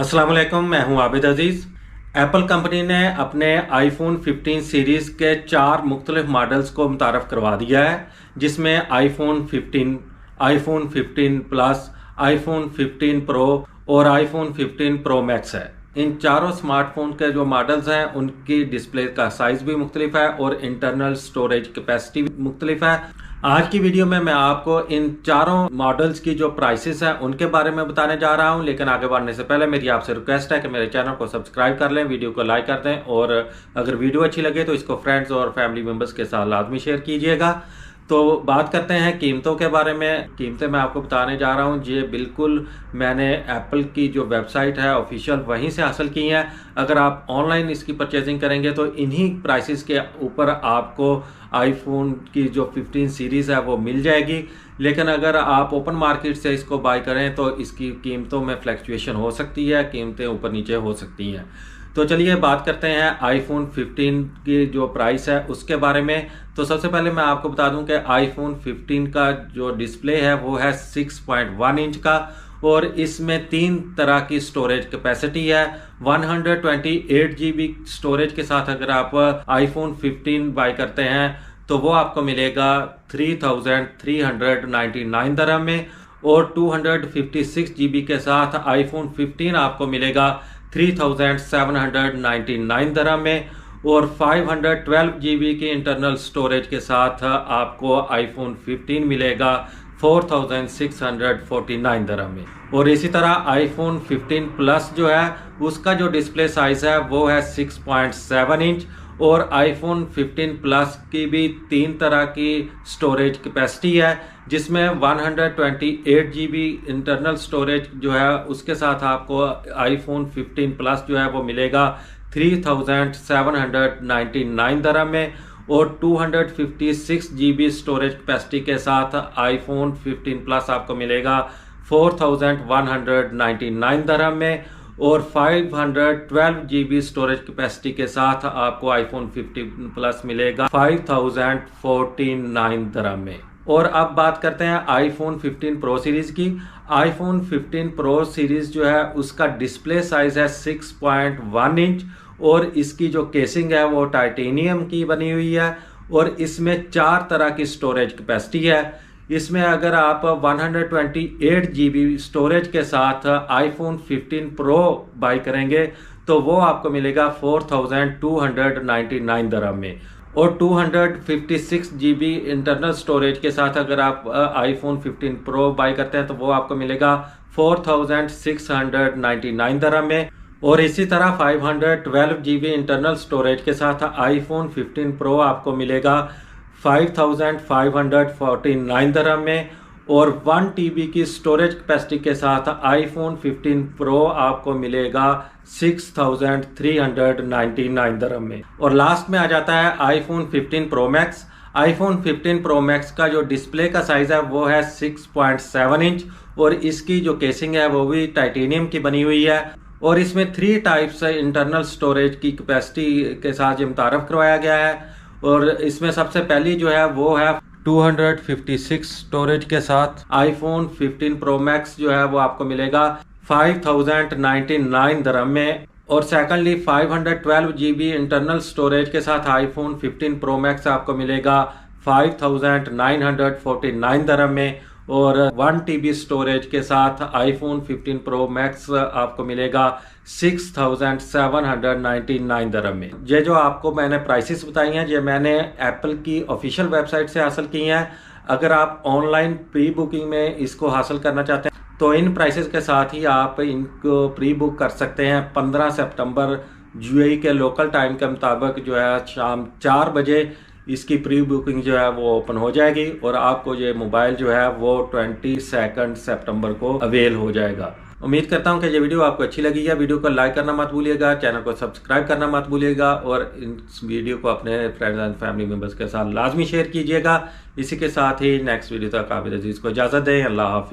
अस्सलाम वालेकुम, मैं हूं आबिद अजीज। एप्पल कंपनी ने अपने आईफोन 15 सीरीज के 4 मुख्तलिफ मॉडल्स को मुतारफ़ करवा दिया है, जिसमें iPhone 15, iPhone 15 plus, iPhone 15 pro और आईफोन 15 प्रो मैक्स है। इन चारों स्मार्टफोन के जो मॉडल्स हैं उनकी डिस्प्ले का साइज़ भी मुख्तलिफ है और इंटरनल स्टोरेज कैपेसिटी भी मुख्तलिफ है। आज की वीडियो में मैं आपको इन चारों मॉडल्स की जो प्राइसेस हैं उनके बारे में बताने जा रहा हूं, लेकिन आगे बढ़ने से पहले मेरी आपसे रिक्वेस्ट है कि मेरे चैनल को सब्सक्राइब कर लें, वीडियो को लाइक कर दें और अगर वीडियो अच्छी लगे तो इसको फ्रेंड्स और फैमिली मेम्बर्स के साथ लाजमी शेयर कीजिएगा। तो बात करते हैं कीमतों के बारे में। कीमतें मैं आपको बताने जा रहा हूं, ये बिल्कुल मैंने एप्पल की जो वेबसाइट है ऑफिशियल वहीं से हासिल की हैं। अगर आप ऑनलाइन इसकी परचेजिंग करेंगे तो इन्हीं प्राइसेस के ऊपर आपको आईफोन की जो 15 सीरीज़ है वो मिल जाएगी, लेकिन अगर आप ओपन मार्केट से इसको बाय करें तो इसकी कीमतों में फ्लक्चुएशन हो सकती है, कीमतें ऊपर नीचे हो सकती हैं। तो चलिए बात करते हैं आईफोन 15 की जो प्राइस है उसके बारे में। तो सबसे पहले मैं आपको बता दूं कि आईफोन 15 का जो डिस्प्ले है वो है 6.1 इंच का और इसमें 3 तरह की स्टोरेज कैपेसिटी है। 128 GB स्टोरेज के साथ अगर आप आईफोन 15 बाय करते हैं तो वो आपको मिलेगा 3,399 दिरहम में, और 256 GB के साथ आईफोन 15 आपको मिलेगा 3,799 दिरहम में, और 512 GB की इंटरनल स्टोरेज के साथ आपको आईफोन 15 मिलेगा 4,649 दिरहम में। और इसी तरह आईफोन 15 प्लस जो है उसका जो डिस्प्ले साइज है वो है 6.7 इंच, और आईफोन 15 प्लस की भी 3 तरह की स्टोरेज कैपेसिटी है, जिसमें 128 GB इंटरनल स्टोरेज जो है उसके साथ आपको आईफोन 15 प्लस जो है वो मिलेगा 3,799 दिरहम में, और 256 GB स्टोरेज कैपेसिटी के साथ आईफोन 15 प्लस आपको मिलेगा 4,199 दिरहम में, और 512 GB स्टोरेज कैपेसिटी के साथ आपको आईफोन 15 प्लस मिलेगा 5,049 दिरहम में। और अब बात करते हैं आईफोन 15 प्रो सीरीज की। आईफोन 15 प्रो सीरीज जो है उसका डिस्प्ले साइज है 6.1 इंच, और इसकी जो केसिंग है वो टाइटेनियम की बनी हुई है, और इसमें 4 तरह की स्टोरेज कैपेसिटी है। इसमें अगर आप 128 GB स्टोरेज के साथ आईफोन 15 प्रो बाय करेंगे तो वो आपको मिलेगा 4,299 दिरहम में, और 256 GB इंटरनल स्टोरेज के साथ अगर आप आईफोन 15 प्रो बाय करते हैं तो वो आपको मिलेगा 4,699 दिरहम में, और इसी तरह 512 GB इंटरनल स्टोरेज के साथ आईफोन 15 प्रो आपको मिलेगा 5,549 दिरहम में, और 1 TB की स्टोरेज कैपेसिटी के साथ आईफोन 15 प्रो आपको मिलेगा 6,399 दिरहम में। और लास्ट में आ जाता है iPhone 15 pro max. IPhone 15 pro max का जो डिस्प्ले का साइज है वो है 6.7 इंच, और इसकी जो केसिंग है वो भी टाइटेनियम की बनी हुई है, और इसमें 3 टाइप्स इंटरनल स्टोरेज की कैपेसिटी के साथ ये मुतारफ़ करवाया गया है। और इसमें सबसे पहली जो है वो है 256 स्टोरेज के साथ आईफोन 15 प्रो मैक्स जो है वो आपको मिलेगा 5,099 दिरहम में, और सेकंडली 512 GB इंटरनल स्टोरेज के साथ आईफोन 15 प्रो मैक्स आपको मिलेगा 5,949 दिरहम में, और 1 TB स्टोरेज के साथ आईफोन 15 प्रो मैक्स आपको मिलेगा 6,799 दिरहम में। ये जो आपको मैंने प्राइसेस बताई हैं ये मैंने एप्पल की ऑफिशियल वेबसाइट से हासिल की हैं। अगर आप ऑनलाइन प्री बुकिंग में इसको हासिल करना चाहते हैं तो इन प्राइसेस के साथ ही आप इनको प्री बुक कर सकते हैं। 15 सितंबर यूएई के लोकल टाइम के मुताबिक जो है शाम 4 बजे इसकी प्री बुकिंग जो है वो ओपन हो जाएगी, और आपको ये मोबाइल जो है वो 22 सितंबर को अवेल हो जाएगा। उम्मीद करता हूं कि ये वीडियो आपको अच्छी लगी है। वीडियो को लाइक करना मत भूलिएगा, चैनल को सब्सक्राइब करना मत भूलिएगा, और इस वीडियो को अपने फ्रेंड्स एंड फैमिली मेम्बर्स के साथ लाजमी शेयर कीजिएगा। इसी के साथ ही नेक्स्ट वीडियो तक आबिद अजीज को इजाज़त दें। अल्लाह हाफ़िज़।